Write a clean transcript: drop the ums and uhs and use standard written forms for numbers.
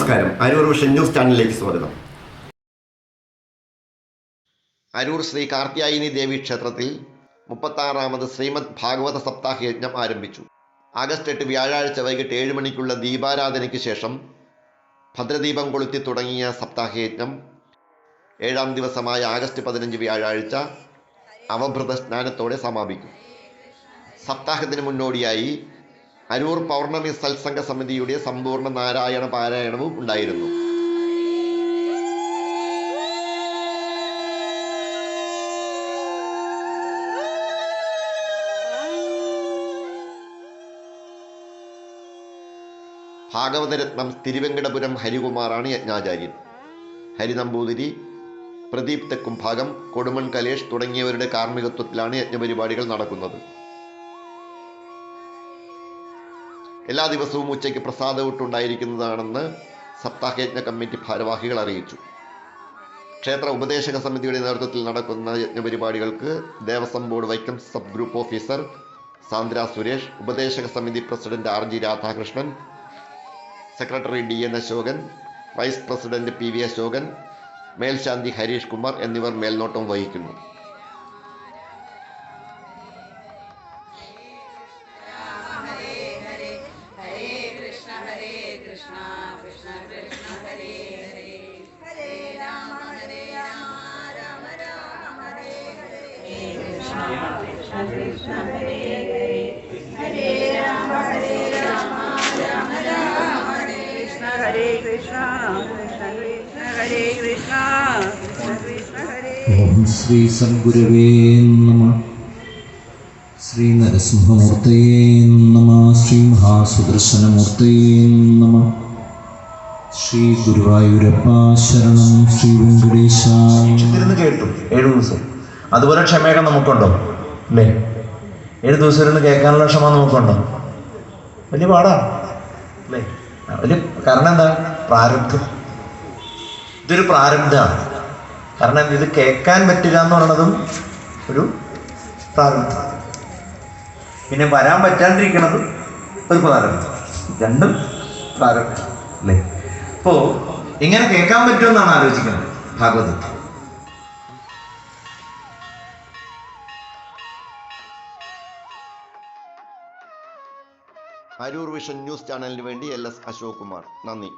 നമസ്കാരം. Aroor vision news ചാനലിലേക്ക് സ്വാഗതം. അരൂർ ശ്രീ കാർത്യായനി ദേവി ക്ഷേത്രത്തിൽ 36ാമത് ശ്രീമദ് ഭാഗവത സപ്താഹ യജ്ഞം ആരംഭിച്ചു. ആഗസ്റ്റ് 8 വ്യാഴാഴ്ച വൈകിട്ട് 7 മണിക്കുള്ള ദീപാരാധനയ്ക്ക് ശേഷം ഭദ്രദീപം കൊളുത്തി തുടങ്ങിയ സപ്താഹ യജ്ഞം 7ാം ദിവസമായ ആഗസ്റ്റ് 15 വ്യാഴാഴ്ച അവഭൃത സ്നാനത്തോടെ സമാപിക്കും. സപ്താഹത്തിന് മുന്നോടിയായി അരൂർ പൗർണമി സത്സംഗ സമിതിയുടെ സമ്പൂർണ്ണ നാരായണ പാരായണവും ഉണ്ടായിരുന്നു. ഭാഗവതരത്നം തിരുവെങ്കടപുരം ഹരികുമാറാണ് യജ്ഞാചാര്യൻ. ഹരിനമ്പൂതിരി, പ്രദീപ് തെക്കുംഭാഗം, കൊടുമൺ കലേഷ് തുടങ്ങിയവരുടെ കാർമ്മികത്വത്തിലാണ് യജ്ഞപരിപാടികൾ നടക്കുന്നത്. എല്ലാ ദിവസവും ഉച്ചയ്ക്ക് പ്രസാദവൂട്ടുണ്ടായിരിക്കുന്നതാണെന്ന് സപ്താഹയജ്ഞ കമ്മിറ്റി ഭാരവാഹികൾ അറിയിച്ചു. ക്ഷേത്ര ഉപദേശക സമിതിയുടെ നേതൃത്വത്തിൽ നടക്കുന്ന യജ്ഞപരിപാടികൾക്ക് Devaswom board Vaikom sub group officer Sandra Suresh, ഉപദേശക സമിതി president RG Radhakrishnan, secretary DN Ashokan, vice president PV Ashokan, മേൽശാന്തി ഹരീഷ് കുമാർ എന്നിവർ മേൽനോട്ടം വഹിക്കുന്നു. ഓം ശ്രീ സദ്ഗുരവേ നമഃ. ശ്രീ നരസിംഹമൂർത്തയേ നമഃ. ശ്രീ മഹാസുദർശനമൂർത്തയേ നമഃ. ശ്രീ ഗുരുവായൂരപ്പ ശരണം. ശ്രീ വെങ്കടേശായ. കേട്ടു 7 ദിവസം. അതുപോലെ ക്ഷമയൊക്കെ നമുക്കുണ്ടോ? അല്ലേ? 7 ദിവസം ഇരുന്ന് കേൾക്കാനുള്ള ക്ഷമ നമുക്കുണ്ടോ? വലിയ പാടാ അല്ലേ? വലിയ കാരണം എന്താ? പ്രാരബ്ധം. ഇതൊരു പ്രാരബ്ധമാണ്. കാരണം ഇത് കേൾക്കാൻ പറ്റില്ല എന്ന് പറയുന്നതും ഒരു പ്രാരബ്ധം, പിന്നെ വരാൻ പറ്റാണ്ടിരിക്കണതും ഒരു പ്രാരബ്ധം. രണ്ടും പ്രാരബ്ധം അല്ലേ? അപ്പോൾ ഇങ്ങനെ കേൾക്കാൻ പറ്റുമെന്നാണ് ആലോചിക്കുന്നത് ഭാഗവതത്തിൽ. അരൂർ വിഷൻ ന്യൂസ് ചാനലിന് വേണ്ടി LS അശോക് കുമാർ. നന്ദി.